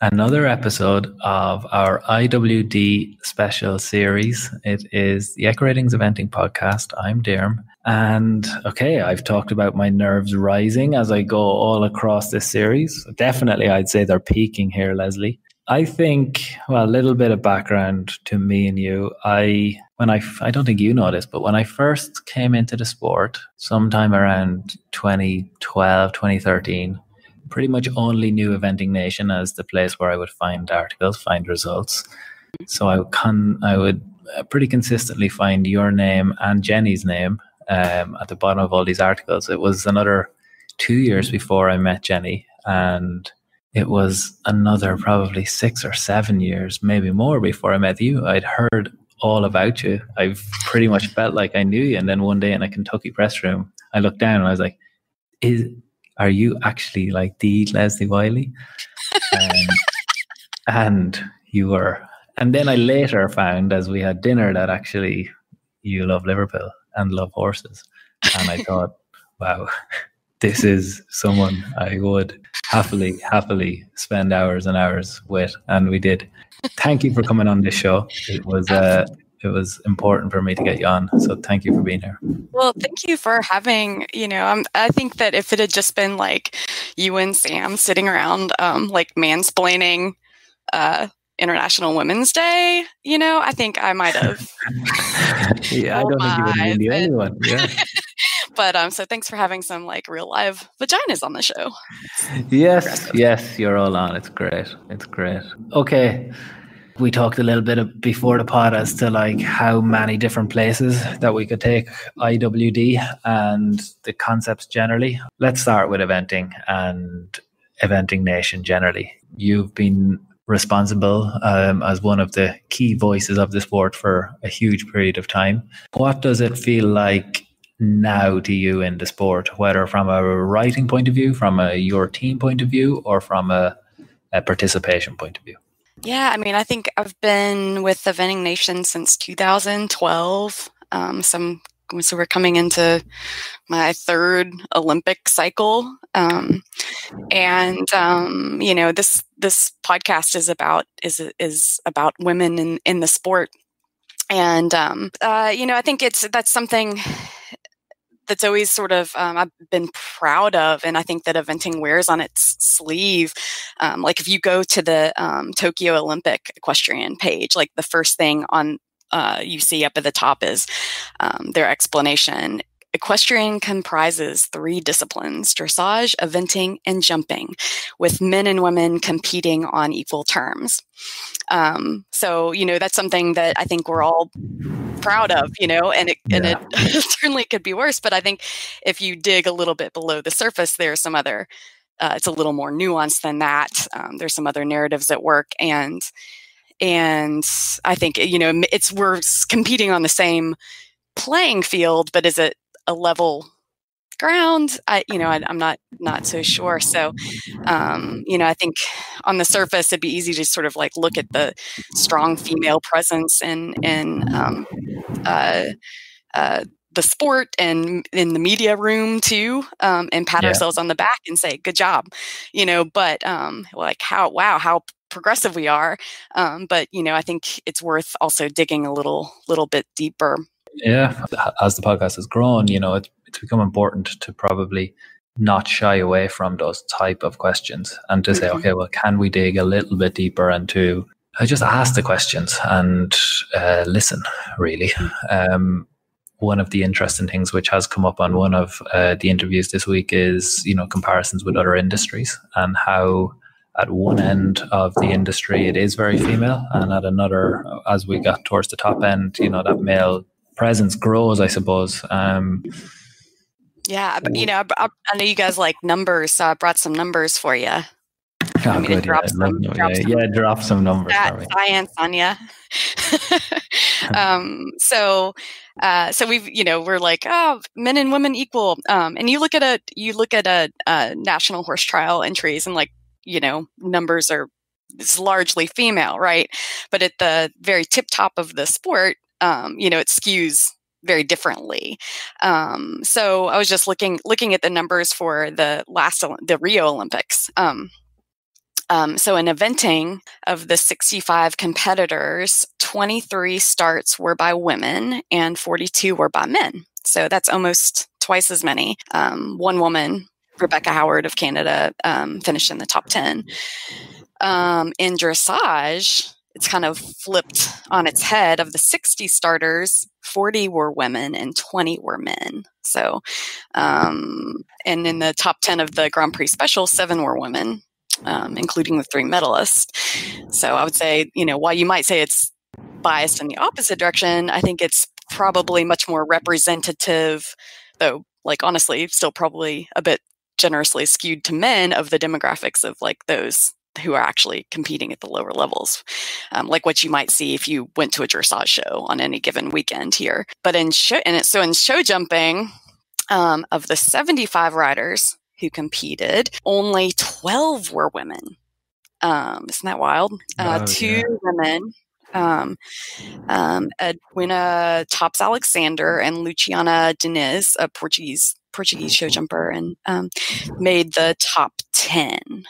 another episode of our IWD special series. It is the Echo Ratings Eventing Podcast. I'm Diarm. And okay, I've talked about my nerves rising as I go all across this series. Definitely, I'd say they're peaking here, Leslie. I think, well, a little bit of background to me and you. I don't think you know this, but when I first came into the sport, sometime around 2012, 2013, pretty much only knew Eventing Nation as the place where I would find articles, find results. So I would pretty consistently find your name and Jenny's name at the bottom of all these articles. It was another 2 years before I met Jenny, and it was another probably 6 or 7 years, maybe more, before I met you. I'd heard all about you. I pretty much felt like I knew you. And then one day in a Kentucky press room, I looked down and I was like, are you actually like the Leslie Wylie? And you were. And then I later found, as we had dinner, that actually you love Liverpool and love horses. And I thought, wow, this is someone I would happily spend hours and hours with. And we did. Thank you for coming on this show. It was important for me to get you on. So thank you for being here. Well, thank you for having, I think that if it had just been like you and Sam sitting around, like mansplaining International Women's Day, I think I might have. Yeah, I don't think you would have been the only one. Yeah. But so thanks for having some like real live vaginas on the show. Yes, you're all on. It's great. Okay. We talked a little bit before the pod as to like how many different places that we could take IWD and the concepts generally. Let's start with eventing and Eventing Nation generally. You've been responsible as one of the key voices of the sport for a huge period of time. What does it feel like now to you in the sport, whether from a writing point of view, from your team point of view, or from a participation point of view? Yeah, I mean, I think I've been with the Eventing Nation since 2012. So we're coming into my third Olympic cycle. This podcast is about women in the sport. And, I think that's something that's always sort of I've been proud of, and I think that eventing wears on its sleeve. Like if you go to the Tokyo Olympic equestrian page, like the first thing on you see up at the top is their explanation. Equestrian comprises 3 disciplines: dressage, eventing, and jumping, with men and women competing on equal terms. So that's something that I think we're all proud of, and it certainly could be worse. But I think if you dig a little bit below the surface, there's some other, it's a little more nuanced than that. There's some other narratives at work, and I think, we're competing on the same playing field, but is it a level ground? I'm not so sure. So, I think on the surface, it'd be easy to sort of like look at the strong female presence in the sport and in the media room too, and pat ourselves on the back and say, good job, but like how progressive we are. But, I think it's worth also digging a little bit deeper. Yeah. As the podcast has grown, it's become important to probably not shy away from those type of questions and to say, okay, well, can we dig a little bit deeper and to just ask the questions and listen, really. One of the interesting things which has come up on one of the interviews this week is, comparisons with other industries and how at one end of the industry it is very female, and at another, as we got towards the top end, that male presence grows, I suppose. Yeah, but, I know you guys like numbers, so I brought some numbers for you. Good. Drop some numbers. Science on you. So we're like, men and women equal. And you look at a national horse trial entries, and like, numbers it's largely female, right? But at the very tip top of the sport, it skews very differently. So I was just looking at the numbers for the Rio Olympics. So in eventing, of the 65 competitors, 23 starts were by women and 42 were by men. So that's almost twice as many. One woman, Rebecca Howard of Canada, finished in the top 10. In dressage, it's kind of flipped on its head. Of the 60 starters, 40 were women and 20 were men. So, and in the top 10 of the Grand Prix Special, 7 were women, including the 3 medalists. So I would say, while you might say it's biased in the opposite direction, I think it's probably much more representative, though, honestly, still probably a bit generously skewed to men, of the demographics of those who are actually competing at the lower levels, like what you might see if you went to a dressage show on any given weekend here. But in show jumping, of the 75 riders who competed, only 12 were women. Isn't that wild? 2 women, Edwina Tops Alexander and Luciana Diniz, a Portuguese show jumper, and made the top 10.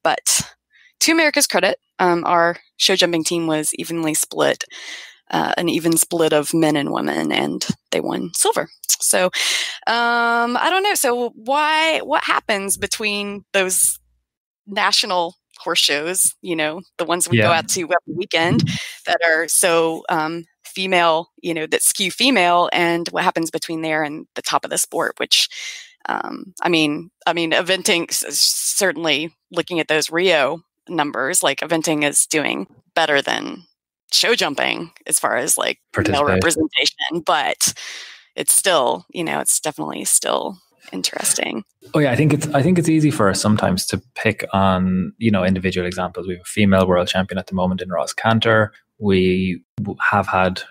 But to America's credit, our show jumping team was evenly split, an even split of men and women, and they won silver. So I don't know. So what happens between those national horse shows, the ones we go out to every weekend, that are so female, that skew female, and what happens between there and the top of the sport, which eventing, certainly looking at those Rio numbers, eventing is doing better than show jumping as far as male representation, but it's still, it's definitely still interesting. Oh yeah, I think it's easy for us sometimes to pick on, individual examples. We have a female world champion at the moment in Ross Cantor. We have had,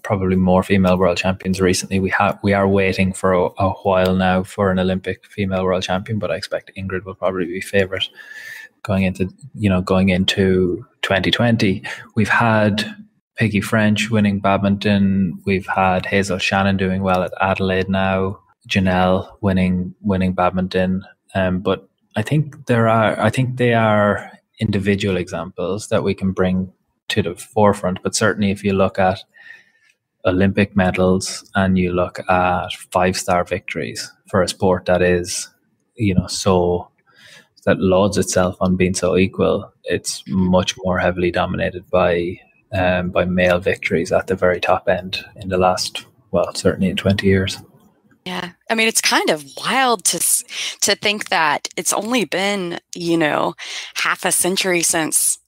probably more female world champions recently. We are waiting for a while now for an Olympic female world champion, but I expect Ingrid will probably be favourite going into 2020. We've had Peggy French winning badminton. We've had Hazel Shannon doing well at Adelaide now. Janelle winning badminton. But I think they are individual examples that we can bring to the forefront. But certainly if you look at Olympic medals and you look at 5-star victories for a sport that is, so that lauds itself on being so equal, it's much more heavily dominated by male victories at the very top end in the last, certainly in 20 years. Yeah. It's kind of wild to think that it's only been, half a century since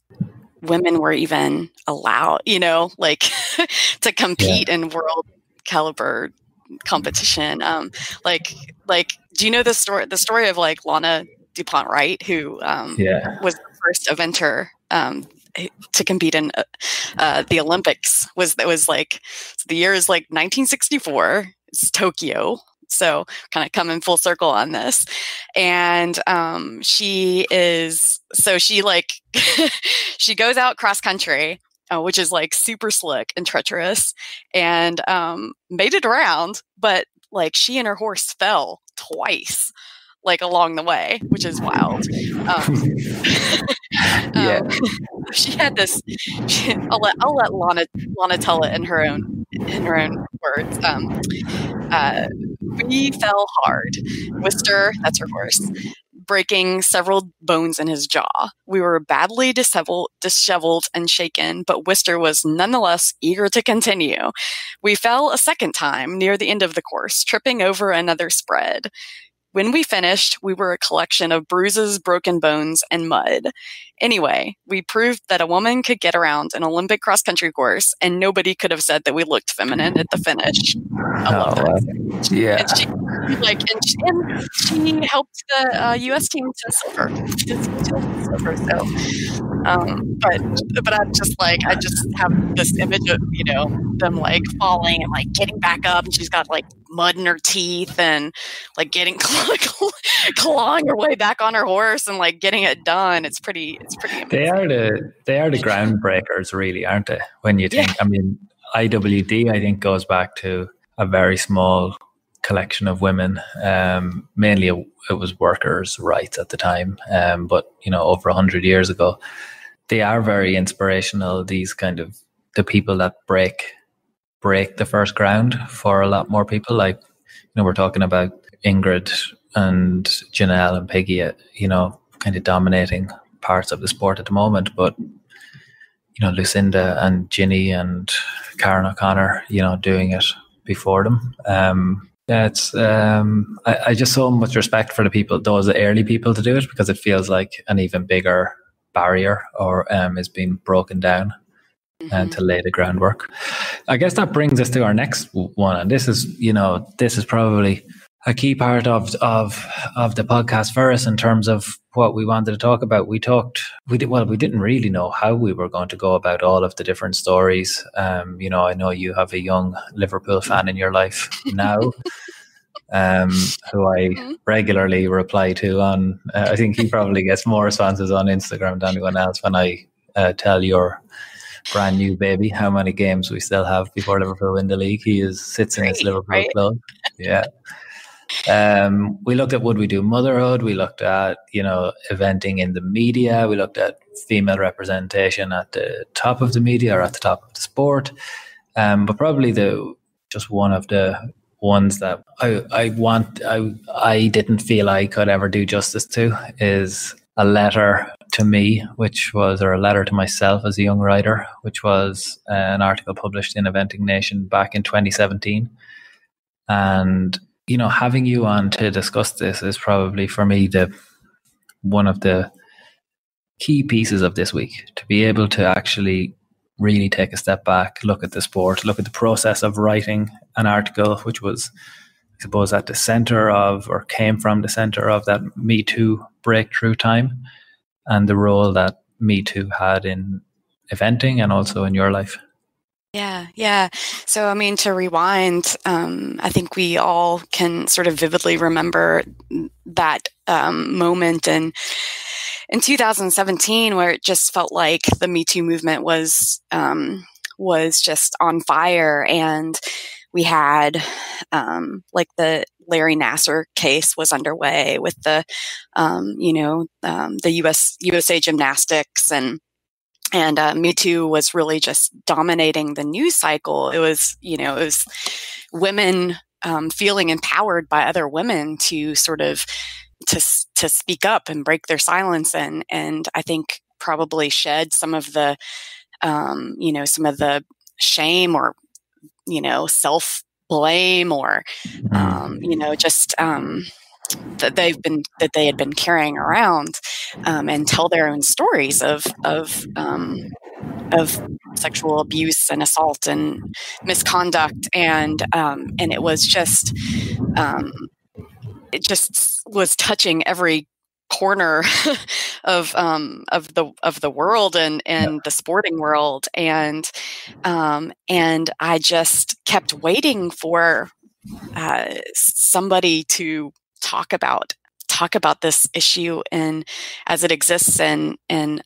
women were even allowed, to compete in world caliber competition. Do you know the story of Lana DuPont Wright, who was the first eventer to compete in the Olympics? The year is 1964. It's Tokyo. So kind of coming full circle on this. And she goes out cross country, which is super slick and treacherous, and made it around, but she and her horse fell twice along the way, which is wild. She had this. I'll let Lana tell it in her own words. We fell hard. Wister, that's her horse, breaking several bones in his jaw. We were badly disheveled and shaken, but Wister was nonetheless eager to continue. We fell a second time near the end of the course, tripping over another spread. When we finished, we were a collection of bruises, broken bones, and mud. Anyway, we proved that a woman could get around an Olympic cross-country course, and nobody could have said that we looked feminine at the finish. I love that. Yeah. And she helped the U.S. team to silver. So, but I'm just I just have this image of them falling and getting back up, and she's got mud in her teeth and getting clawing her way back on her horse and getting it done. It's pretty amazing. They are the groundbreakers, really, aren't they? When you think, IWD, I think, goes back to a very small collection of women. Mainly it was workers' rights at the time, but over 100 years ago, they are very inspirational. These kind of the people that break the first ground for a lot more people. Like we're talking about Ingrid and Janelle and Peggy, kind of dominating parts of the sport at the moment, but Lucinda and Ginny and Karen O'Connor, doing it before them. I just so much respect for the people, those early people to do it, because it feels like an even bigger barrier or is being broken down and to lay the groundwork. I guess that brings us to our next one, and this is probably a key part of the podcast for us in terms of what we wanted to talk about. We didn't really know how we were going to go about all of the different stories. I know you have a young Liverpool fan in your life now, who I regularly reply to on, I think he probably gets more responses on Instagram than anyone else when I tell your brand new baby how many games we still have before Liverpool win the league. He sits in his Liverpool club. Yeah. We looked at would we do motherhood. We looked at, eventing in the media. We looked at female representation at the top of the media or at the top of the sport. But probably just one of the ones that I didn't feel I could ever do justice to is a letter to me, or a letter to myself as a young writer, which was an article published in Eventing Nation back in 2017. And having you on to discuss this is probably for me one of the key pieces of this week, to be able to actually really take a step back, look at the sport, look at the process of writing an article, which was, I suppose, at the center of, or came from the center of, that Me Too breakthrough time, and the role that Me Too had in eventing and also in your life. Yeah. So, to rewind, I think we all can sort of vividly remember that moment in 2017, where it just felt like the Me Too movement was just on fire, and we had the Larry Nassar case was underway with the USA Gymnastics, and Me Too was really just dominating the news cycle. It was women feeling empowered by other women to sort of to speak up and break their silence, and I think probably shed some of the some of the shame or self blame or just that they had been carrying around, and tell their own stories of sexual abuse and assault and misconduct, and it was just it just was touching every corner of the world and the sporting world, and I just kept waiting for somebody to talk about this issue and as it exists in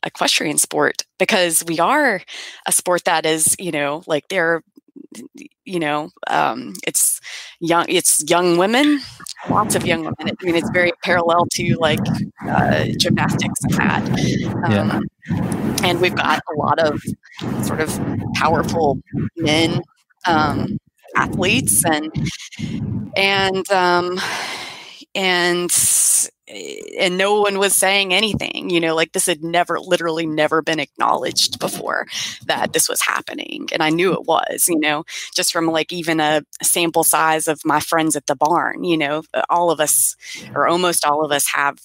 equestrian sport, because we are a sport that is it's young women, lots of young women. It's very parallel to gymnastics and that. And we've got a lot of sort of powerful men athletes, and no one was saying anything, this had literally never been acknowledged before that this was happening. And I knew it was, just from even a sample size of my friends at the barn, all of us, or almost all of us, have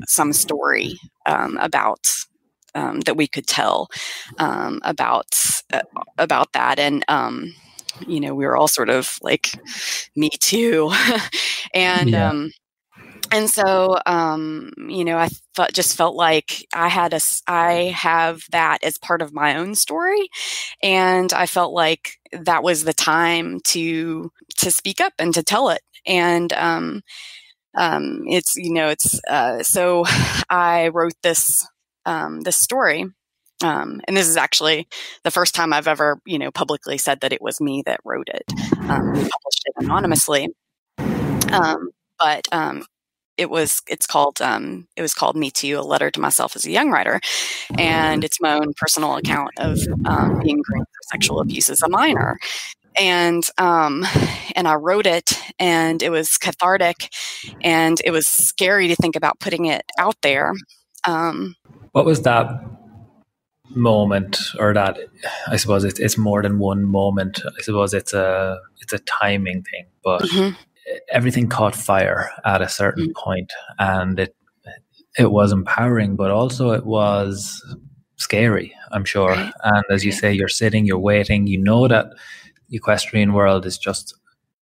some story about that we could tell about that. And we were all sort of Me Too. And so, I just felt like I have that as part of my own story, and I felt like that was the time to speak up and to tell it. And so I wrote this story, and this is actually the first time I've ever publicly said that it was me that wrote it. We published it anonymously. But it was called Me Too: A Letter to Myself as a Young Writer, and it's my own personal account of being groomed for sexual abuse as a minor. And I wrote it, and it was cathartic, and it was scary to think about putting it out there. What was that moment, or that, I suppose it's more than one moment. I suppose it's a timing thing, but everything caught fire at a certain point, and it was empowering, but also it was scary, I'm sure. Right. And as you say, you're sitting, you're waiting, you know that the equestrian world is just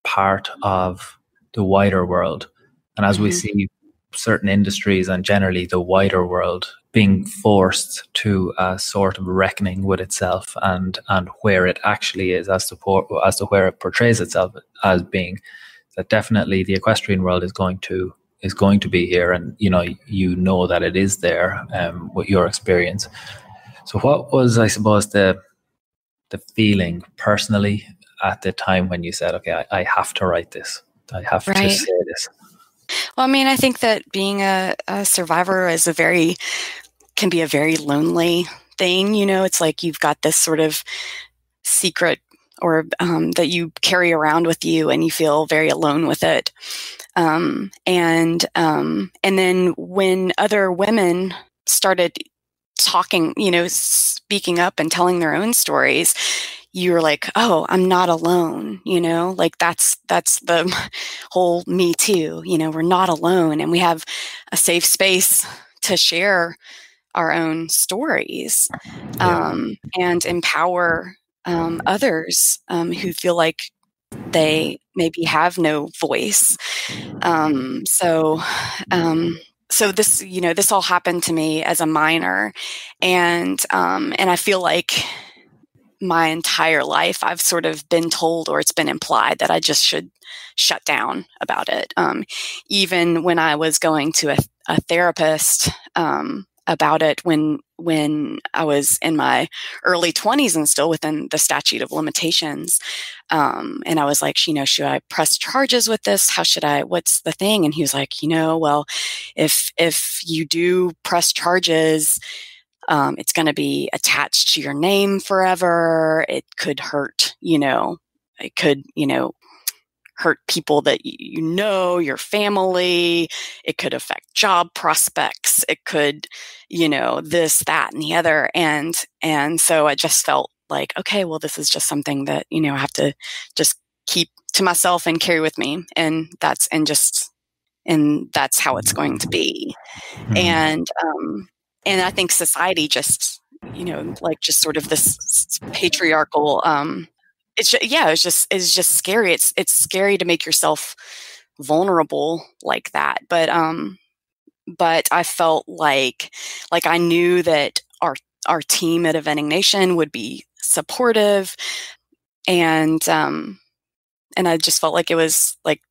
part of the wider world. And as we see certain industries and generally the wider world being forced to a sort of reckoning with itself and where it actually is as to where it portrays itself as being, that definitely the equestrian world is going to be here, and you know that it is there with your experience. So what was, I suppose, the feeling personally at the time when you said, okay, I have to write this, I have to say this? Well, I mean, I think that being a survivor can be a very lonely thing. It's like you've got this sort of secret or that you carry around with you, and you feel very alone with it. And then when other women started talking, speaking up and telling their own stories, you're like, oh, I'm not alone, like that's the whole Me Too, we're not alone, and we have a safe space to share our own stories, and empower others who feel like they maybe have no voice. So this, this all happened to me as a minor, and I feel like my entire life I've sort of been told, or it's been implied, that I just should shut down about it. Even when I was going to a therapist about it when I was in my early 20s and still within the statute of limitations. And I was like, should I press charges with this? What's the thing? And he was like, well, if you do press charges, it's going to be attached to your name forever. It could hurt, hurt people that your family. It could affect job prospects. It could, this, that, and the other. And so I just felt like, okay, well, this is just something that, I have to just keep to myself and carry with me. And that's how it's going to be. And I think society just, just sort of this patriarchal, it's just scary. It's scary to make yourself vulnerable like that. But I felt like I knew that our team at Eventing Nation would be supportive, and I just felt like it was like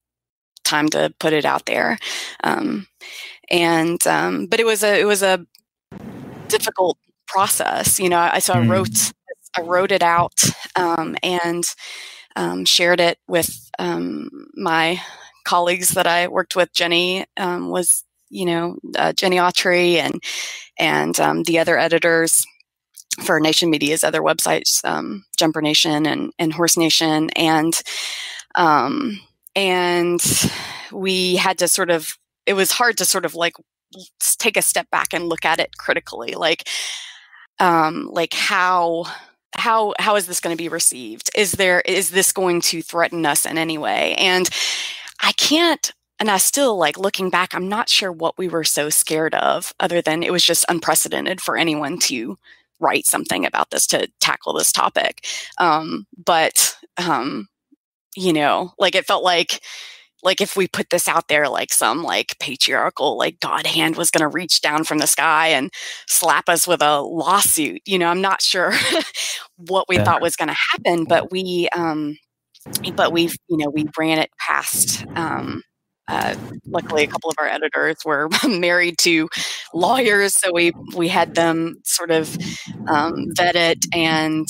time to put it out there. But it was a difficult process, So I wrote it out, and shared it with my colleagues that I worked with. Jenny was, Jenny Autry, and the other editors for Nation Media's other websites, Jumper Nation and Horse Nation, and we had to sort of. It was hard to sort of like take a step back and look at it critically, like how is this going to be received? Is this going to threaten us in any way? And I still, like, looking back, I'm not sure what we were so scared of, other than it was just unprecedented for anyone to write something about this, to tackle this topic. But it felt like if we put this out there, like some like patriarchal, like God hand was going to reach down from the sky and slap us with a lawsuit. I'm not sure what we thought was going to happen, but we ran it past. Luckily, a couple of our editors were married to lawyers, so we had them sort of vet it, and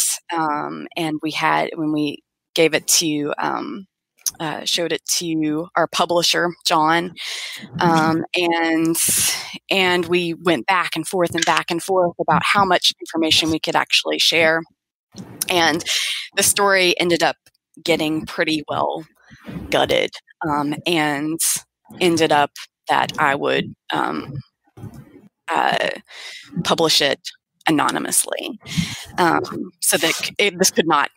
we had, when we gave it to showed it to our publisher, John, and we went back and forth about how much information we could actually share. And the story ended up getting pretty well gutted, and ended up that I would publish it anonymously, so that this could not,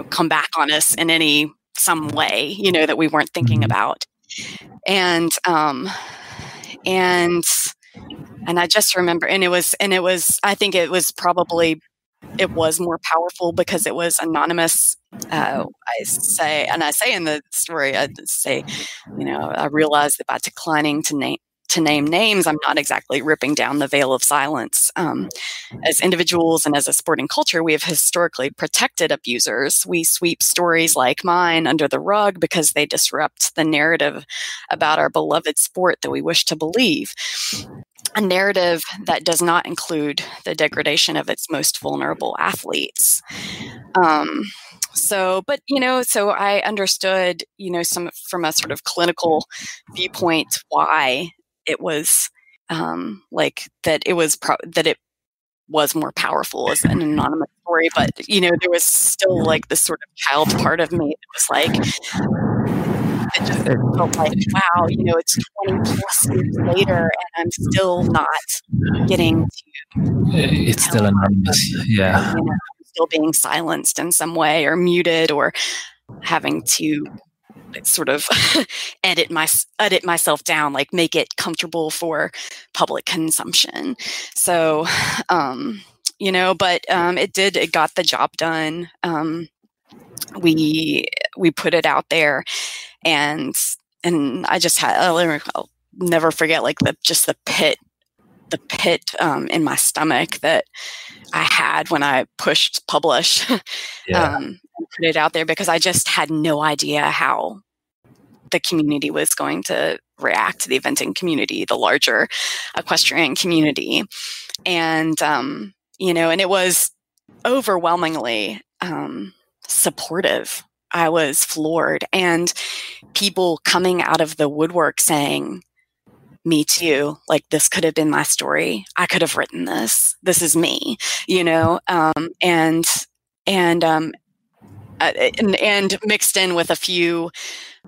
come back on us in some way, that we weren't thinking about. And I just remember, and it was, I think it was more powerful because it was anonymous. I say in the story, I realized that by declining to name names, I'm not exactly ripping down the veil of silence. As individuals and as a sporting culture, we have historically protected abusers. We sweep stories like mine under the rug because they disrupt the narrative about our beloved sport that we wish to believe. A narrative that does not include the degradation of its most vulnerable athletes. So I understood, some from a sort of clinical viewpoint, why it was that it was more powerful as an anonymous story. But, there was still this sort of child part of me that was it just felt like, wow, it's 20 plus years later and I'm still not getting to. It's still anonymous. Yeah. I'm still being silenced in some way or muted or having to sort of edit myself down, make it comfortable for public consumption. So, it got the job done. We put it out there, and I just I'll never forget the pit in my stomach that I had when I pushed publish. Yeah. And put it out there because I just had no idea how the community was going to react, to the eventing community, the larger equestrian community. And, and it was overwhelmingly supportive. I was floored, and people coming out of the woodwork saying, me too, this could have been my story. I could have written this. This is me, and mixed in with a few,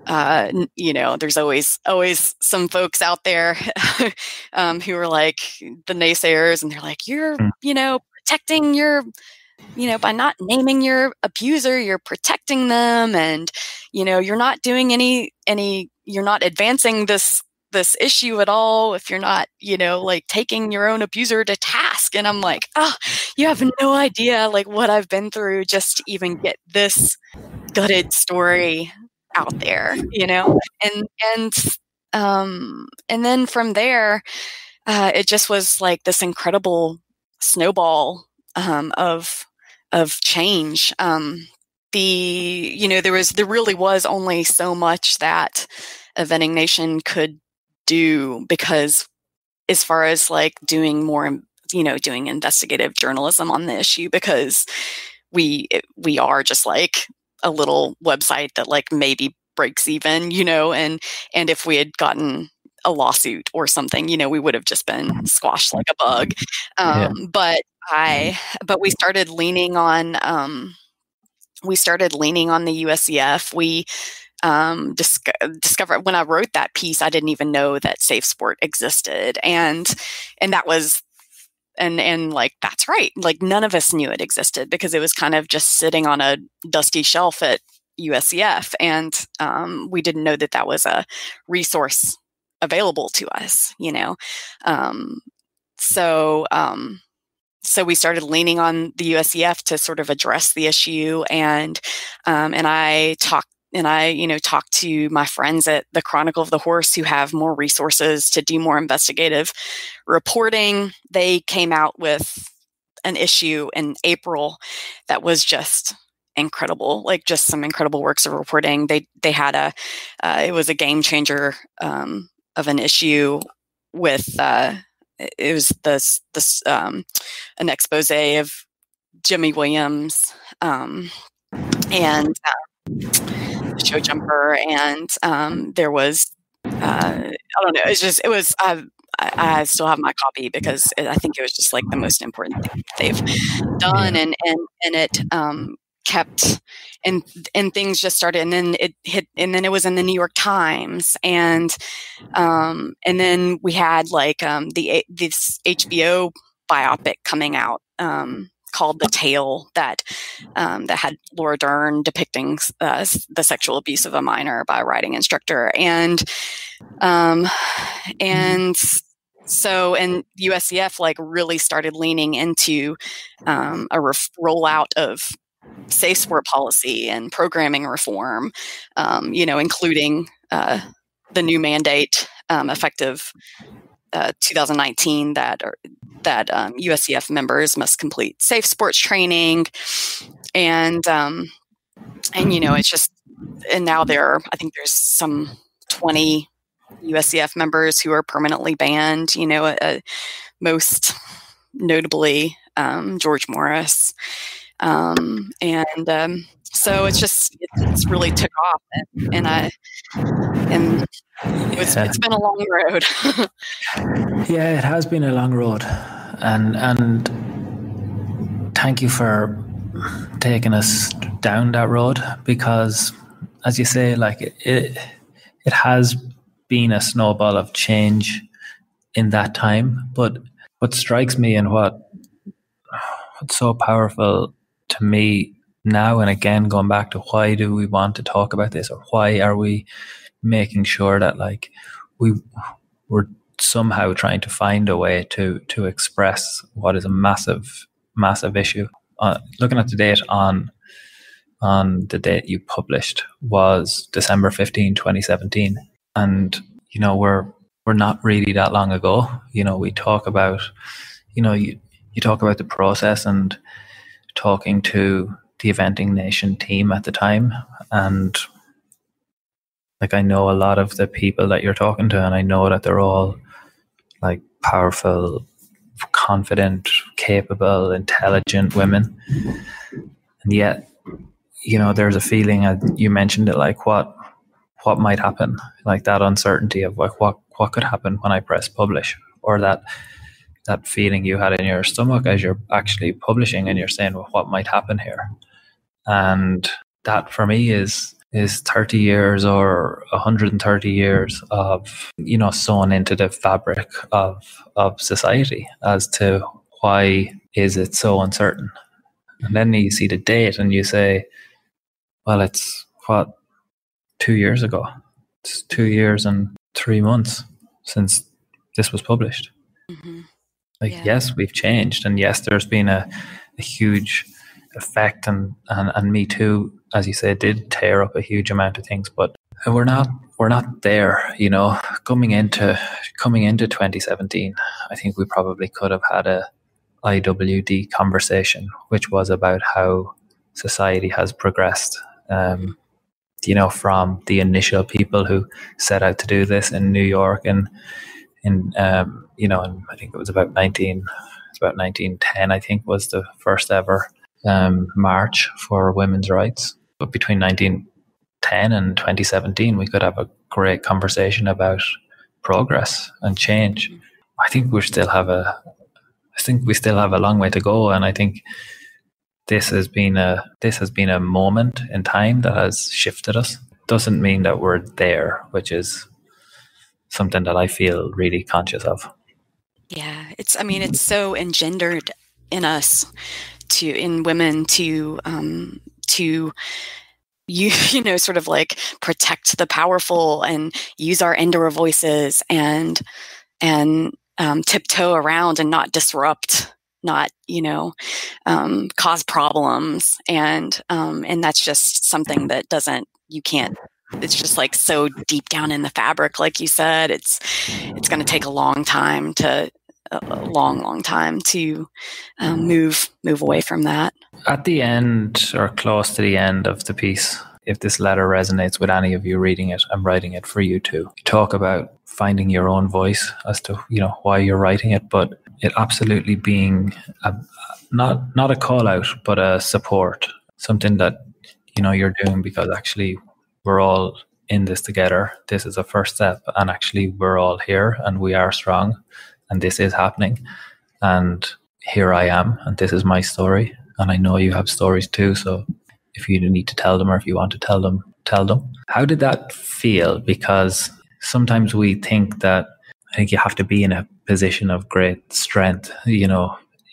there's always some folks out there who are the naysayers, and they're like, you're, protecting your, by not naming your abuser, you're protecting them, and you're not doing you're not advancing this issue at all if you're not, taking your own abuser to task. And I'm like, oh, you have no idea what I've been through just to even get this gutted story out there, and then from there, it just was this incredible snowball of change. There really was only so much that Eventing Nation could do, because as far as doing more, doing investigative journalism on the issue, because we are just a little website that maybe breaks even, and if we had gotten a lawsuit or something, we would have just been squashed like a bug. But we started leaning on the USEF. We discovered, when I wrote that piece, I didn't even know that Safe Sport existed, and that was. And that's right. None of us knew it existed because it was kind of just sitting on a dusty shelf at USEF. And we didn't know that was a resource available to us, So we started leaning on the USEF to sort of address the issue. And I talked to my friends at the Chronicle of the Horse who have more resources to do more investigative reporting. They came out with an issue in April that was just incredible, just some incredible works of reporting. They had it was a game changer of an issue with it was an expose of Jimmy Williams, and the show jumper, and there was I don't know. It was. I still have my copy because I think it was just like the most important thing they've done, Yeah. and it kept and things just started, and then it hit, and then it was in the New York Times, and then we had like this HBO biopic coming out called The Tale that had Laura Dern depicting the sexual abuse of a minor by a writing instructor, and so USCF like really started leaning into a rollout of safe sport policy and programming reform, including the new mandate effective 2019 that USCF members must complete safe sports training, and it's just, and now I think there's some 20 USCF members who are permanently banned. Most notably George Morris, so it's really took off, and it's been a long road. Yeah, it has been a long road, and thank you for taking us down that road, because, as you say, like it has been a snowball of change in that time. But what strikes me and what's so powerful to me now, and again going back to why do we want to talk about this, or why are we making sure that like we're somehow trying to find a way to express what is a massive issue. Looking at the date on the date you published was December 15, 2017, and we're not really that long ago. We talk about you talk about the process and talking to the Eventing Nation team at the time, and like I know a lot of the people that you're talking to, and I know that they're all like powerful, confident, capable, intelligent women. And yet, there's a feeling, you mentioned it, like what might happen, like that uncertainty of like what could happen when I press publish, or that feeling you had in your stomach as you're actually publishing and you're saying, well, what might happen here? And that for me is 30 years or 130 years of, sewn into the fabric of society as to why is it so uncertain. And then you see the date and you say, well, it's 2 years ago. It's 2 years and 3 months since this was published. Mm-hmm. Yes, we've changed, and yes, there's been a huge effect, and Me Too, as you say, did tear up a huge amount of things, but we're not there. Coming into 2017, I think we probably could have had a IWD conversation, which was about how society has progressed. From the initial people who set out to do this in New York, and I think it was about 1910, I think, was the first ever march for women's rights. But between 1910 and 2017, we could have a great conversation about progress and change. I think we still have a long way to go, and I think this has been a moment in time that has shifted us. Doesn't mean that we're there, which is something that I feel really conscious of. Yeah, it's so engendered in us, in women to sort of like protect the powerful and use our indoor voices and tiptoe around and not disrupt, not cause problems, and that's just something that you can't. It's just like so deep down in the fabric, like you said. It's going to take a long time to move away from that. At the end, or close to the end of the piece, if this letter resonates with any of you reading it, I'm writing it for you too. You talk about finding your own voice as to why you're writing it, but it absolutely being not a call out, but a support, something that you're doing because actually we're all in this together. This is a first step, and actually we're all here and we are strong, and this is happening, and here I am, and this is my story, and I know you have stories too, so if you need to tell them, or if you want to tell them, tell them. How did that feel? Because sometimes we think that, I think you have to be in a position of great strength,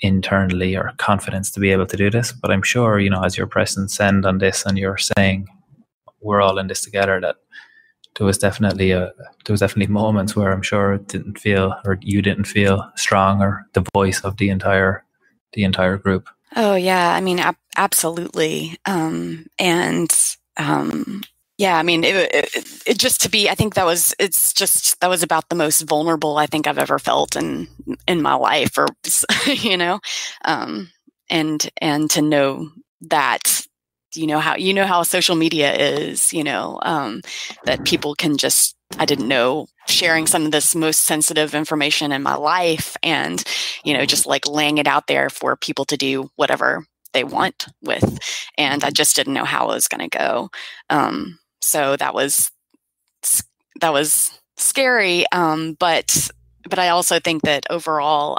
internally, or confidence to be able to do this. But I'm sure, as you're pressing send on this and you're saying we're all in this together, that there was definitely moments where I'm sure it didn't feel, or you didn't feel strong, or the voice of the entire group. Oh yeah, I mean, absolutely. Yeah, I mean, it just to be, I think that was about the most vulnerable I think I've ever felt in my life, or, and to know that, how social media is, that people can just, I didn't know, sharing some of this most sensitive information in my life, and, just like laying it out there for people to do whatever they want with. And I just didn't know how it was going to go. So that was scary. But I also think that overall,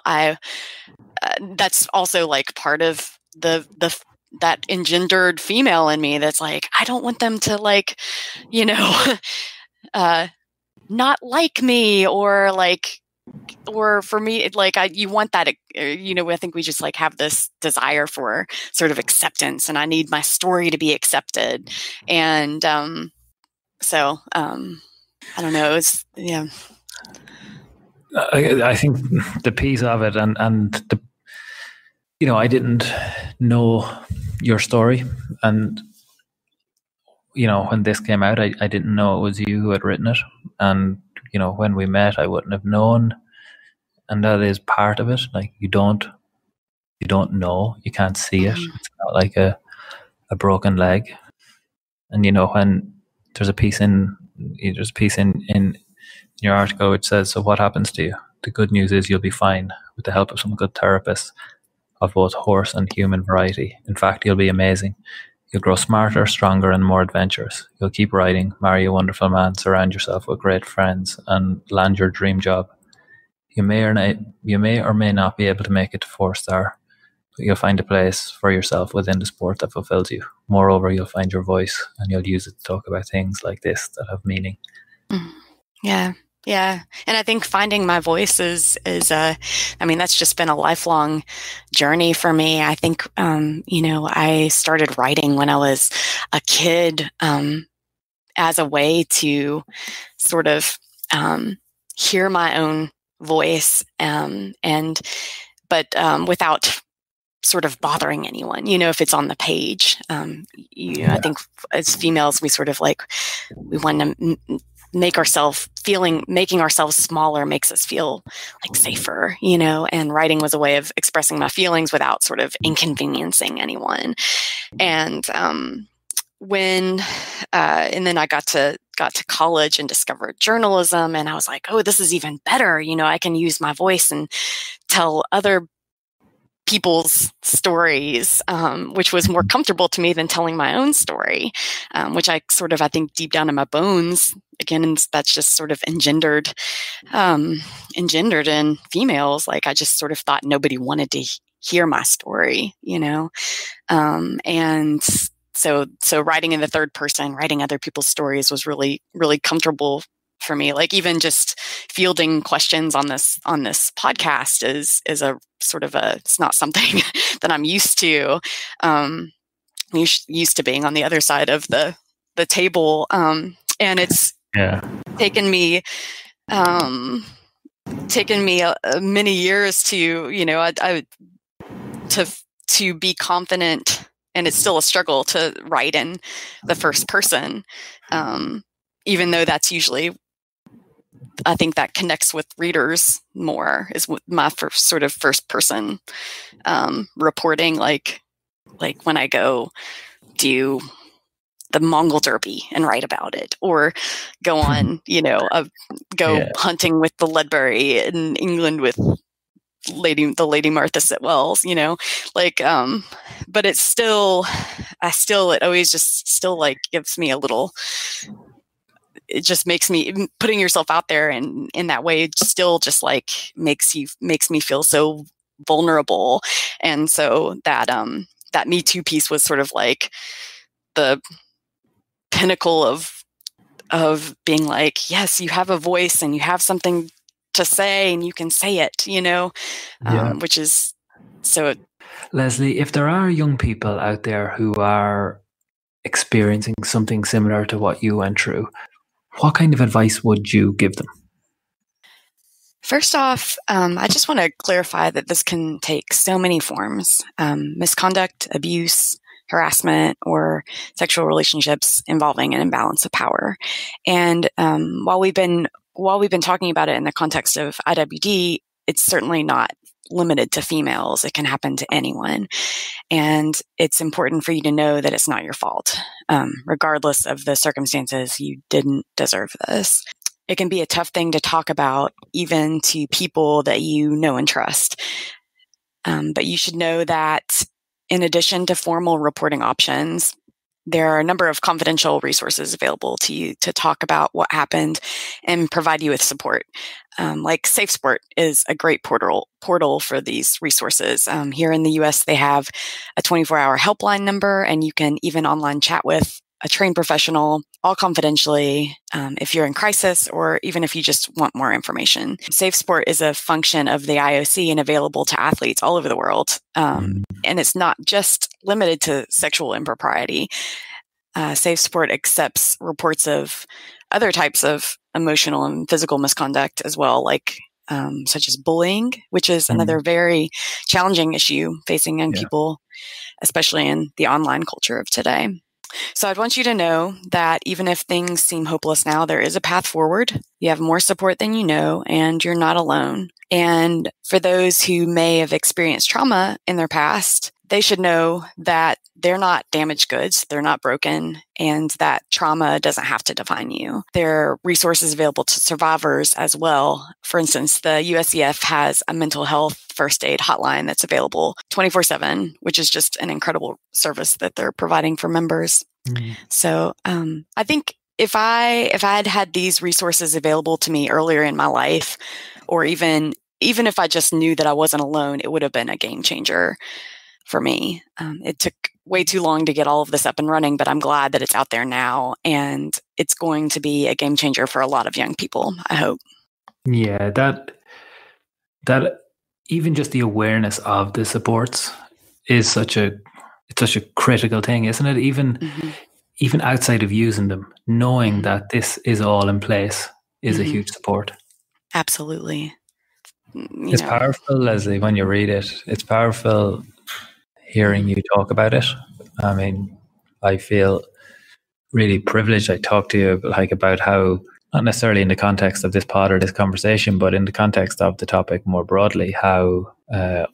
that's also like part of that engendered female in me. That's like, I don't want them to like, not like me, or for me, like, you want that, I think we just like have this desire for sort of acceptance, and I need my story to be accepted. And, so, I don't know. It's, yeah. I think the piece of it, and the, I didn't know your story, and, when this came out, I didn't know it was you who had written it. And, when we met, I wouldn't have known. And that is part of it. Like, you don't know, you can't see it. It's not like a broken leg. And, when there's a piece in your article which says, so what happens to you? The good news is you'll be fine with the help of some good therapists of both horse and human variety. In fact, you'll be amazing. You'll grow smarter, stronger, and more adventurous. You'll keep writing, marry a wonderful man, surround yourself with great friends, and land your dream job. You may or may not be able to make it to 4-star, but you'll find a place for yourself within the sport that fulfills you. Moreover, you'll find your voice, and you'll use it to talk about things like this that have meaning. Yeah. Yeah. And I think finding my voice is that's just been a lifelong journey for me. I think, I started writing when I was a kid, as a way to sort of, hear my own voice, but without sort of bothering anyone, if it's on the page. I think as females, we sort of like, we want to making ourselves smaller makes us feel like safer, and writing was a way of expressing my feelings without sort of inconveniencing anyone. And and then I got to college and discovered journalism, and I was like, oh, this is even better. I can use my voice and tell other people's stories, which was more comfortable to me than telling my own story, which I think deep down in my bones, again, that's just sort of engendered in females. Like, I just sort of thought nobody wanted to hear my story, and so writing in the third person, writing other people's stories was really, really comfortable for me. Like, even just fielding questions on this podcast is a sort of it's not something that I'm used to. Used to being on the other side of the table. And it's taken me many years to, to be confident, and it's still a struggle to write in the first person. Even though that's usually, I think that connects with readers more, is my first person reporting, like when I go do the Mongol Derby and write about it, or go on, hunting with the Ledbury in England with the Lady Martha Sitwells, but it's still, it always just still like gives me a little, it just makes me, putting yourself out there and in that way, it still just like makes me feel so vulnerable. And so that Me Too piece was sort of like the pinnacle of being like, yes, you have a voice and you have something to say and you can say it, which is so. Leslie, if there are young people out there who are experiencing something similar to what you went through, what kind of advice would you give them? First off, I just want to clarify that this can take so many forms: misconduct, abuse, harassment, or sexual relationships involving an imbalance of power. And while we've been talking about it in the context of IWD, it's certainly not limited to females. It can happen to anyone. And it's important for you to know that it's not your fault. Regardless of the circumstances, you didn't deserve this. It can be a tough thing to talk about, even to people that you know and trust. But you should know that in addition to formal reporting options, there are a number of confidential resources available to you to talk about what happened and provide you with support. Like SafeSport is a great portal for these resources. Here in the US, they have a 24-hour helpline number, and you can even online chat with a trained professional, all confidentially, if you're in crisis or even if you just want more information. SafeSport is a function of the IOC and available to athletes all over the world. And it's not just limited to sexual impropriety. SafeSport accepts reports of other types of emotional and physical misconduct as well, like such as bullying, which is another very challenging issue facing young people, especially in the online culture of today. So I'd want you to know that even if things seem hopeless now, there is a path forward. You have more support than you know, and you're not alone. And for those who may have experienced trauma in their past, they should know that they're not damaged goods, they're not broken, and that trauma doesn't have to define you. There are resources available to survivors as well. For instance, the USEF has a mental health first aid hotline that's available 24/7, which is just an incredible service that they're providing for members. So I think if I had these resources available to me earlier in my life, or even if I just knew that I wasn't alone, it would have been a game changer for me. It took way too long to get all of this up and running, but I'm glad that it's out there now, and it's going to be a game changer for a lot of young people, I hope. Yeah, that even just the awareness of the supports is such a critical thing, isn't it? Even outside of using them, knowing that this is all in place is a huge support. Absolutely. It's powerful, Leslie, when you read it. It's powerful hearing you talk about it. I mean, I feel really privileged. I talked to you about how, not necessarily in the context of this pod or this conversation, but in the context of the topic more broadly, how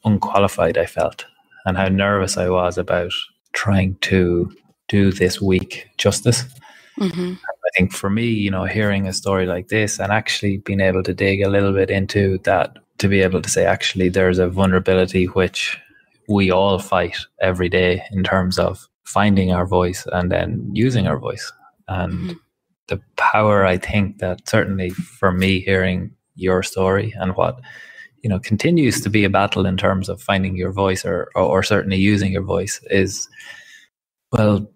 unqualified I felt and how nervous I was about trying to do this week justice. I think for me, hearing a story like this and actually being able to dig a little bit into that, to be able to say, actually, there's a vulnerability which we all fight every day in terms of finding our voice and then using our voice. And the power, I think, that certainly for me, hearing your story and what, continues to be a battle in terms of finding your voice or certainly using your voice is, well,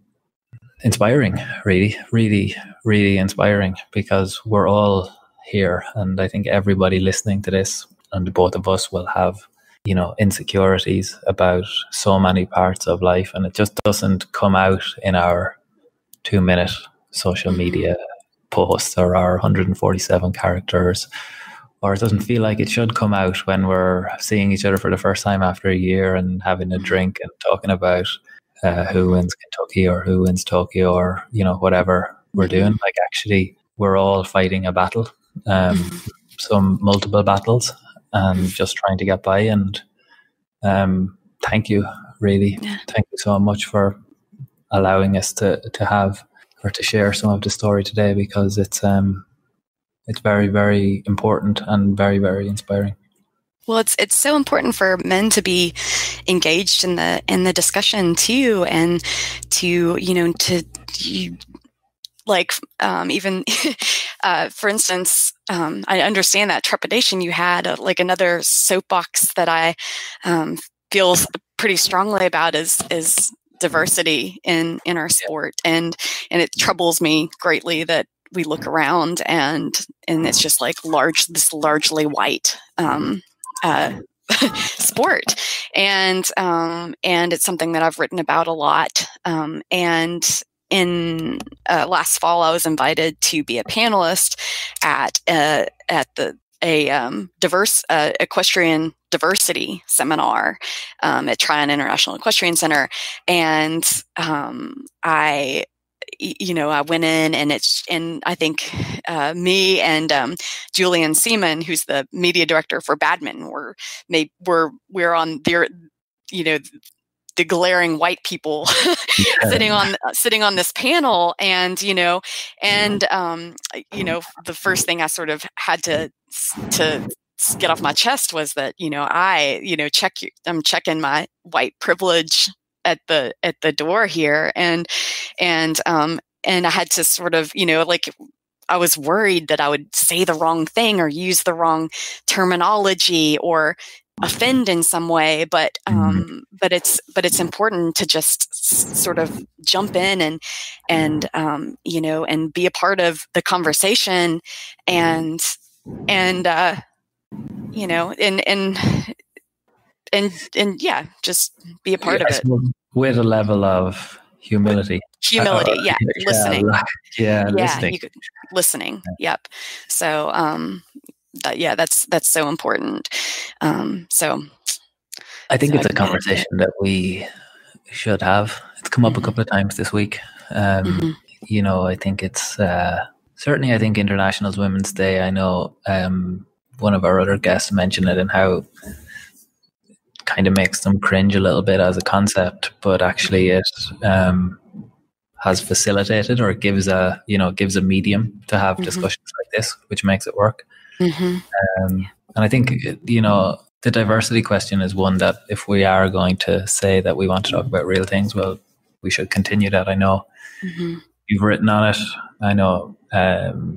inspiring, really, really, really inspiring, because we're all here. And I think everybody listening to this, and both of us, will have insecurities about so many parts of life, and it just doesn't come out in our 2-minute social media posts or our 147 characters, or it doesn't feel like it should come out when we're seeing each other for the first time after a year and having a drink and talking about who wins Kentucky or who wins Tokyo or whatever we're doing. Like, actually, we're all fighting a battle, some multiple battles, and just trying to get by. And thank you, really. Thank you so much for allowing us to have or to share some of the story today, because it's very, very important and very, very inspiring. Well, it's so important for men to be engaged in the discussion too, and to like even for instance, I understand that trepidation you had. Like another soapbox that I feel pretty strongly about is diversity in our sport, and it troubles me greatly that we look around and it's just like largely white sport, and it's something that I've written about a lot. And in last fall, I was invited to be a panelist at a diverse equestrian diversity seminar at Tryon International Equestrian Center, and I went in, and I think me and Julian Seaman, who's the media director for badminton, we're on their, the glaring white people sitting on this panel, and the first thing I sort of had to get off my chest was that I'm checking my white privilege at the door here, and I had to sort of I was worried that I would say the wrong thing or use the wrong terminology or offend in some way, but it's important to just sort of jump in and be a part of the conversation, and yeah, just be a part of it with a level of humility. Listening. Listening. Listening. Yep. So that's so important. So I think it's a conversation that we should have. It's come up a couple of times this week. I think it's certainly, I think International Women's Day, I know one of our other guests mentioned it and how it kind of makes them cringe a little bit as a concept, but actually it has facilitated, or gives a medium to have discussions like this, which makes it work. And I think, the diversity question is one that if we are going to say that we want to talk about real things, well, we should continue that. I know you've written on it. I know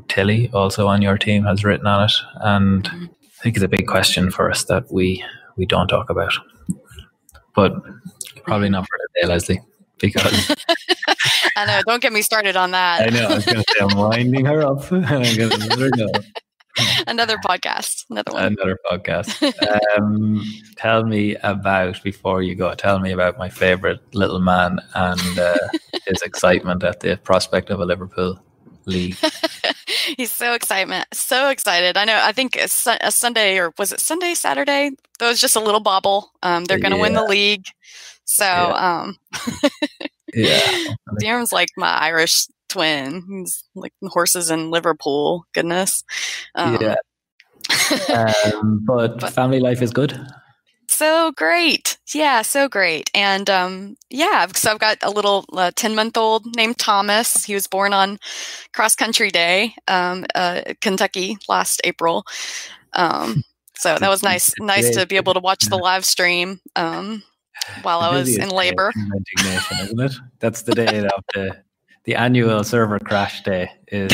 Tilly, also on your team, has written on it. And I think it's a big question for us that we don't talk about. But probably not for today, Leslie, because... I know, don't get me started on that. I know, I was going to say, I'm winding her up. And I'm going to let her go. Another podcast. Another podcast. Tell me about my favorite little man and his excitement at the prospect of a Liverpool league. He's so excited. I know, I think a Sunday, or was it Sunday, Saturday? There was just a little bobble. They're going to win the league. So, Diarm's like my Irish twin. He's like horses in Liverpool. Goodness. But family life is good. So great. Yeah, so great. And so I've got a little 10-month-old named Thomas. He was born on Cross Country Day, Kentucky, last April. So that was nice to be able to watch the live stream while I was in labor. Indignation, isn't it? That's the day of the annual server crash day is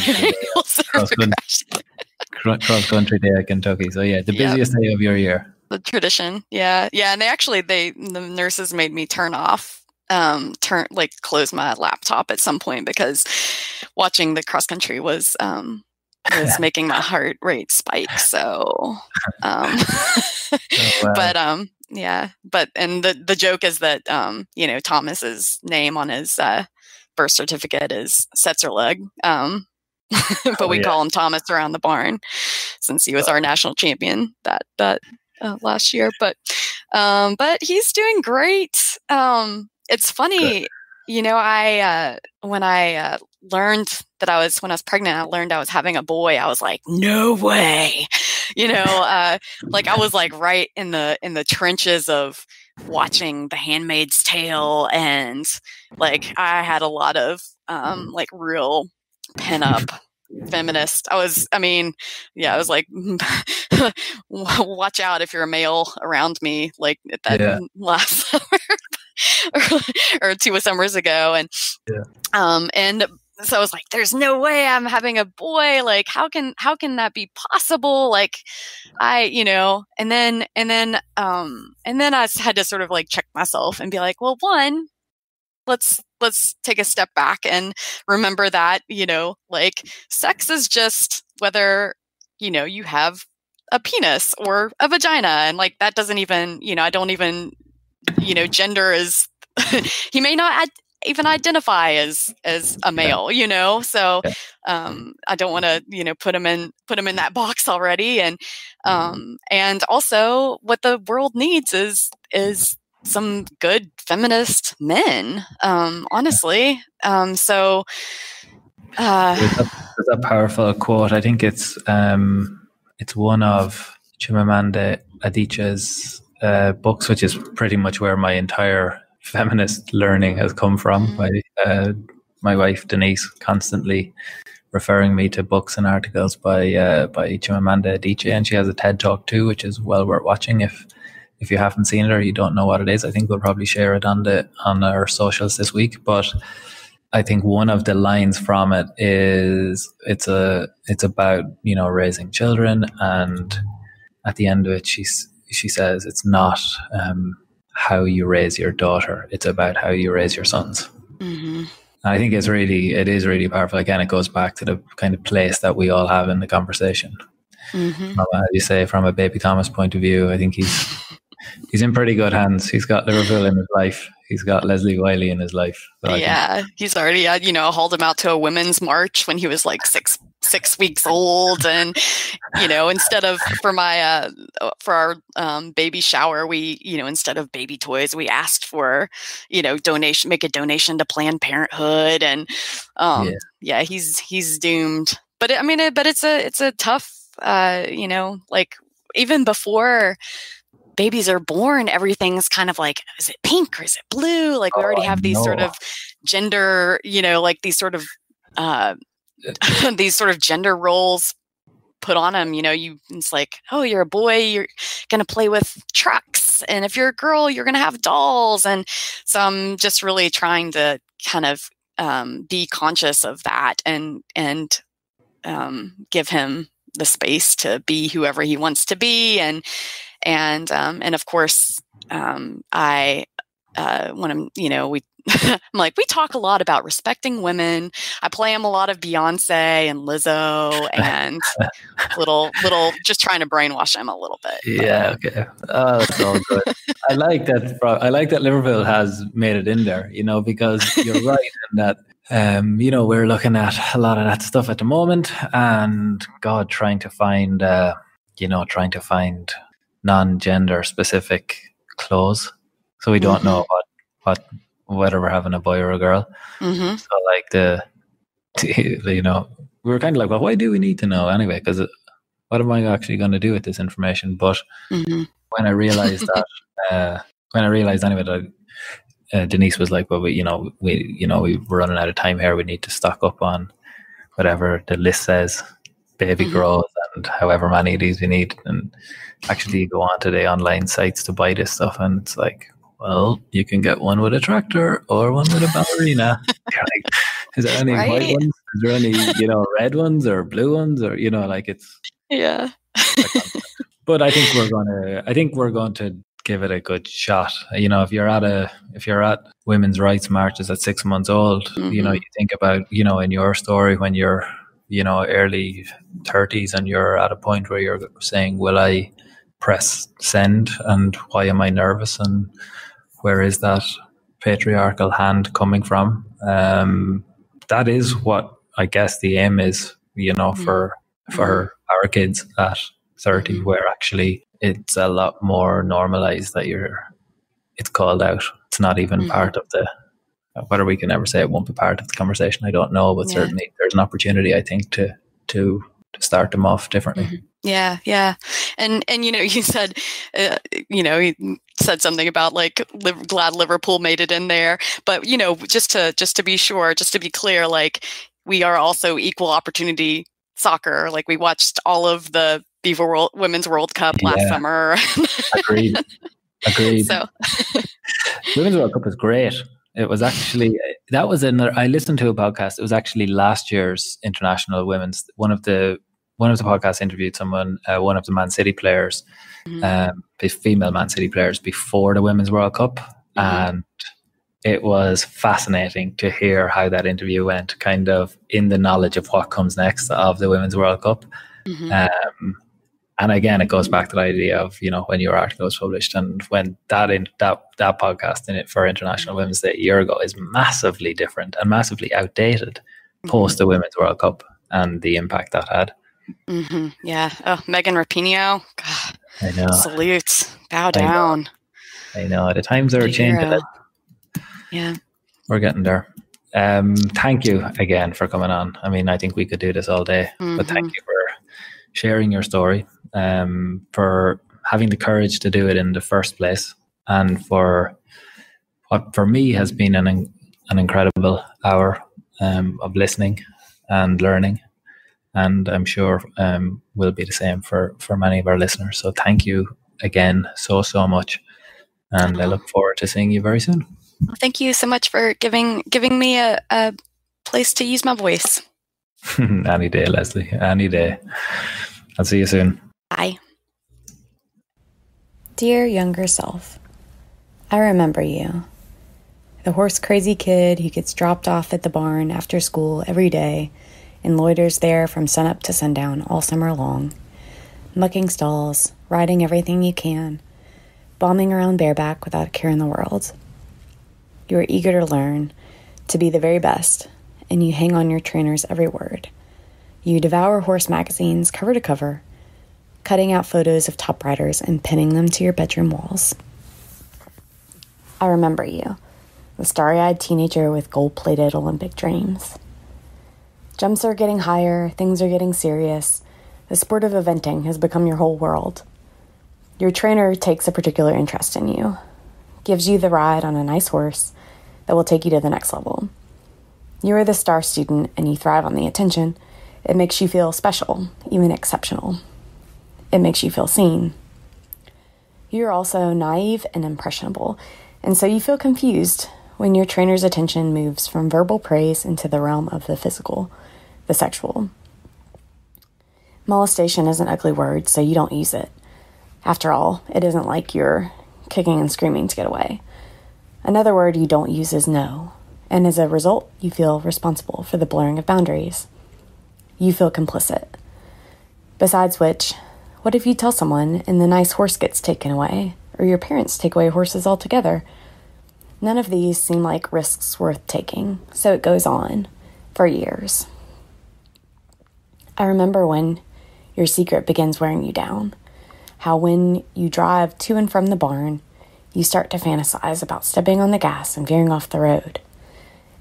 cross country day at Kentucky. So the busiest day of your year. The tradition, and the nurses made me close my laptop at some point, because watching the cross country was making my heart rate spike. So, but the joke is that Thomas's name on his birth certificate is Setzerleg, but we call him Thomas around the barn since he was our national champion that last year. But he's doing great. It's funny, I when I learned that when I was pregnant, I learned I was having a boy. I was like, no way, I was like right in the trenches of watching The Handmaid's Tale, and like I had a lot of real pent up feminist. I was like, watch out if you're a male around me, like at that last summer or 2 summers ago. And, and so I was like, there's no way I'm having a boy. Like, how can that be possible? Like, and then I had to sort of like check myself and be like, well, one, let's take a step back and remember that, like sex is just whether, you have a penis or a vagina. And like, that doesn't even, I don't even, gender is, he may not even identify as a male, so I don't want to, put him in that box already. And also what the world needs is some good feminist men, honestly. So there's a powerful quote. I think it's one of Chimamanda Adichie's books, which is pretty much where my entire feminist learning has come from. My wife Denise constantly referring me to books and articles by Chimamanda Adichie, and she has a TED Talk too, which is well worth watching if you haven't seen it or you don't know what it is. I think we'll probably share it on our socials this week. But I think one of the lines from it is it's about raising children, and at the end of it she says it's not how you raise your daughter, it's about how you raise your sons. Mm-hmm. I think it is really powerful. Again, it goes back to the kind of place that we all have in the conversation. Mm-hmm. As you say, from a baby Thomas point of view, I think he's in pretty good hands. He's got Liverpool in his life. He's got Leslie Wylie in his life. So he's already, hauled him out to a women's march when he was like six weeks old. And, instead of for our baby shower, we, instead of baby toys, we asked for, make a donation to Planned Parenthood. And he's doomed. But it's a tough, like even before babies are born, everything's kind of like, is it pink or is it blue? Like we already have these sort of gender, like these sort of gender roles put on them. It's like, oh, you're a boy, you're going to play with trucks. And if you're a girl, you're going to have dolls. And so I'm just really trying to kind of be conscious of that and give him the space to be whoever he wants to be. And of course, I when I'm, I'm like, we talk a lot about respecting women. I play him a lot of Beyonce and Lizzo and little, just trying to brainwash him a little bit. Yeah. Okay. Oh, that's all good. I like that Liverpool has made it in there, because you're right in that, we're looking at a lot of that stuff at the moment, and God, trying to find non-gender specific clothes, so we don't know whether we're having a boy or a girl. Mm-hmm. So like we were kind of like, well, why do we need to know anyway? Because what am I actually going to do with this information? But when I realized anyway that Denise was like, well, we're running out of time here. We need to stock up on whatever the list says, baby grows, and however many of these we need. And actually you go onto the online sites to buy this stuff, and it's like, well, you can get one with a tractor or one with a ballerina. You're like, is there any white ones? Is there any, red ones or blue ones, or like it's But I think we're going to give it a good shot. If you're at women's rights marches at 6 months old, you think about, in your story when you're, early 30s and you're at a point where you're saying, will I press send, and why am I nervous, and where is that patriarchal hand coming from? That is what I guess the aim is, for our kids at 30, where actually it's a lot more normalized that it's called out. It's not even part of whether we can ever say it won't be part of the conversation, I don't know, but certainly there's an opportunity, I think, to start them off differently. Mm-hmm. Yeah. And you said, you said something about like, glad Liverpool made it in there, but just to be sure, just to be clear, like we are also equal opportunity soccer. Like, we watched all of the Beaver Women's World Cup last summer. Agreed. So Women's World Cup was great. It was actually, I listened to a podcast. It was actually last year's international women's. One of the podcasts interviewed someone, one of the Man City players, the female Man City players before the Women's World Cup, and it was fascinating to hear how that interview went, kind of in the knowledge of what comes next of the Women's World Cup. And again, it goes back to the idea of, when your article was published, and when that podcast in it for International Women's Day a year ago is massively different and massively outdated post the Women's World Cup and the impact that had. Yeah. Oh, Megan Rapinoe. God, I know. Salute. Bow down. I know. The times are changing. Yeah. We're getting there. Thank you again for coming on. I mean, I think we could do this all day, but thank you for sharing your story, for having the courage to do it in the first place, and for what for me has been an incredible hour of listening and learning, and I'm sure will be the same for many of our listeners. So thank you again so much, and I look forward to seeing you very soon. Well, thank you so much for giving me a place to use my voice. Any day, Leslie. Any day. I'll see you soon. Bye. Dear younger self, I remember you. The horse-crazy kid who gets dropped off at the barn after school every day and loiters there from sunup to sundown all summer long, mucking stalls, riding everything you can, bombing around bareback without a care in the world. You are eager to learn, to be the very best, and you hang on your trainer's every word. You devour horse magazines cover to cover, cutting out photos of top riders and pinning them to your bedroom walls. I remember you, the starry-eyed teenager with gold-plated Olympic dreams. Jumps are getting higher, things are getting serious. The sport of eventing has become your whole world. Your trainer takes a particular interest in you, gives you the ride on a nice horse that will take you to the next level. You are the star student and you thrive on the attention. It makes you feel special, even exceptional. It makes you feel seen. You're also naive and impressionable, and so you feel confused when your trainer's attention moves from verbal praise into the realm of the physical, the sexual. Molestation is an ugly word, so you don't use it. After all, it isn't like you're kicking and screaming to get away. Another word you don't use is no, and as a result, you feel responsible for the blurring of boundaries. You feel complicit. Besides which, what if you tell someone and the nice horse gets taken away, or your parents take away horses altogether? None of these seem like risks worth taking, so it goes on for years. I remember when your secret begins wearing you down, how when you drive to and from the barn, you start to fantasize about stepping on the gas and veering off the road.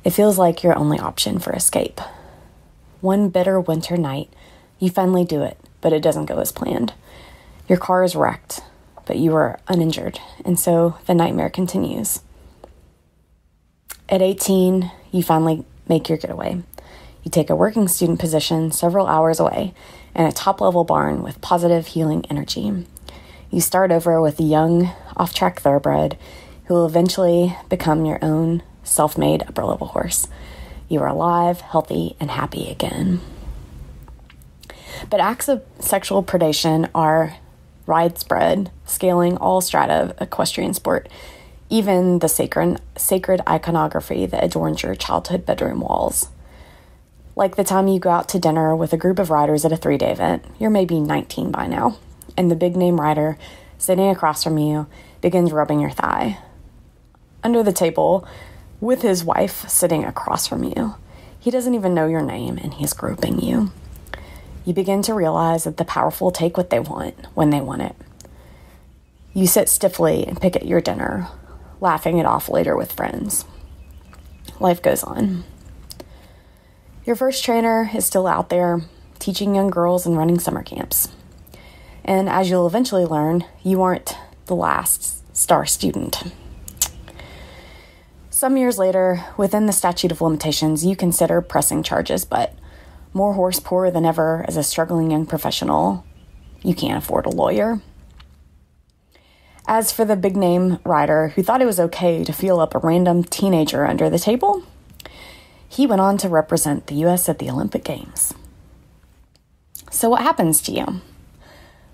It feels like your only option for escape. One bitter winter night, you finally do it, but it doesn't go as planned. Your car is wrecked, but you are uninjured, and so the nightmare continues. At 18, you finally make your getaway. You take a working student position several hours away in a top-level barn with positive healing energy. You start over with a young, off-track thoroughbred who will eventually become your own self-made upper-level horse. You are alive, healthy, and happy again. But acts of sexual predation are widespread, scaling all strata of equestrian sport, even the sacred iconography that adorns your childhood bedroom walls. Like the time you go out to dinner with a group of riders at a 3-day event, you're maybe 19 by now, and the big-name rider sitting across from you begins rubbing your thigh. Under the table, with his wife sitting across from you, he doesn't even know your name, and he's groping you. You begin to realize that the powerful take what they want when they want it. You sit stiffly and pick at your dinner, laughing it off later with friends. Life goes on. Your first trainer is still out there, teaching young girls and running summer camps. And as you'll eventually learn, you aren't the last star student. some years later, within the statute of limitations, you consider pressing charges, but more horse poor than ever as a struggling young professional, you can't afford a lawyer. As for the big-name rider who thought it was okay to feel up a random teenager under the table, he went on to represent the U.S. at the Olympic Games. So what happens to you?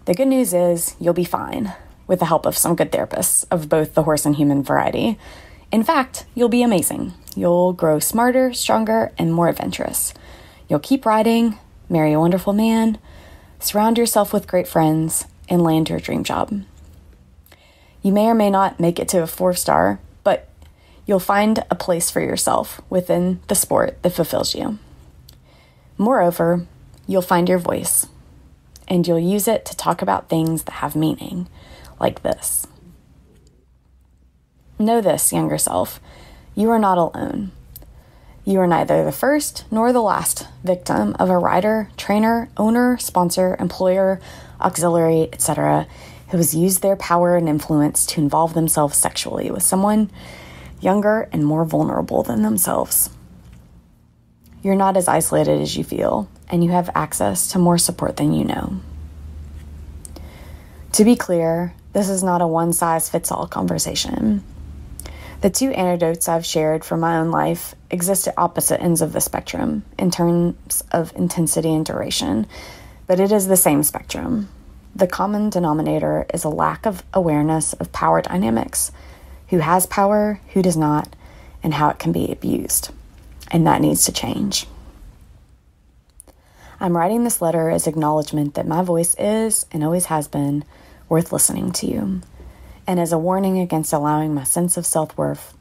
The good news is you'll be fine, with the help of some good therapists of both the horse and human variety. In fact, you'll be amazing. You'll grow smarter, stronger, and more adventurous. You'll keep riding, marry a wonderful man, surround yourself with great friends, and land your dream job. You may or may not make it to a 4-star, but you'll find a place for yourself within the sport that fulfills you. Moreover, you'll find your voice, and you'll use it to talk about things that have meaning, like this. Know this, younger self, you are not alone. You are neither the first nor the last victim of a rider, trainer, owner, sponsor, employer, auxiliary, etc., who has used their power and influence to involve themselves sexually with someone younger and more vulnerable than themselves. You're not as isolated as you feel, and you have access to more support than you know. To be clear, this is not a one-size-fits-all conversation. The two anecdotes I've shared from my own life exist at opposite ends of the spectrum in terms of intensity and duration, but it is the same spectrum. The common denominator is a lack of awareness of power dynamics, who has power, who does not, and how it can be abused. And that needs to change. I'm writing this letter as acknowledgement that my voice is, and always has been, worth listening to, and as a warning against allowing my sense of self-worth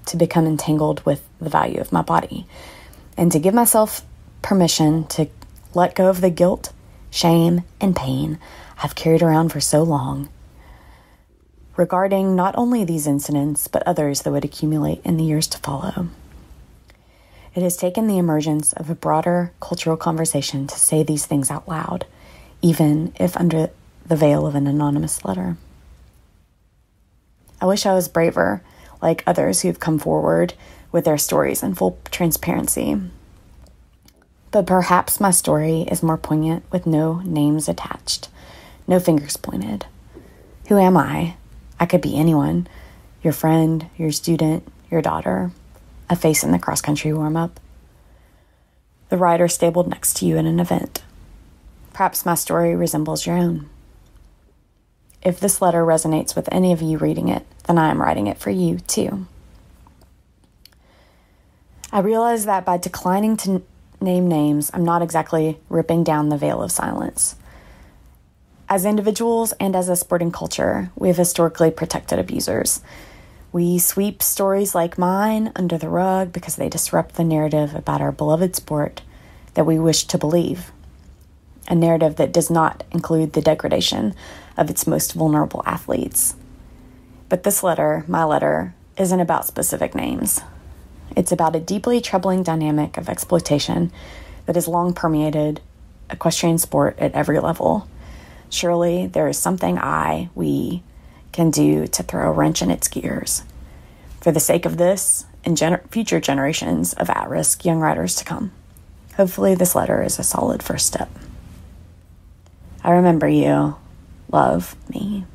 to become entangled with the value of my body, and to give myself permission to let go of the guilt, shame, and pain I've carried around for so long regarding not only these incidents, but others that would accumulate in the years to follow. It has taken the emergence of a broader cultural conversation to say these things out loud, even if under the veil of an anonymous letter. I wish I was braver, like others who've come forward with their stories in full transparency. But perhaps my story is more poignant with no names attached, no fingers pointed. Who am I? I could be anyone. Your friend, your student, your daughter, a face in the cross-country warm-up, the rider stabled next to you in an event. Perhaps my story resembles your own. If this letter resonates with any of you reading it, then I am writing it for you, too. I realize that by declining to name names, I'm not exactly ripping down the veil of silence. As individuals and as a sporting culture, we have historically protected abusers. We sweep stories like mine under the rug because they disrupt the narrative about our beloved sport that we wish to believe. A narrative that does not include the degradation of its most vulnerable athletes. But this letter, my letter, isn't about specific names. It's about a deeply troubling dynamic of exploitation that has long permeated equestrian sport at every level. Surely there is something we can do to throw a wrench in its gears for the sake of this and future generations of at-risk young riders to come. Hopefully this letter is a solid first step. I remember you. Love, me.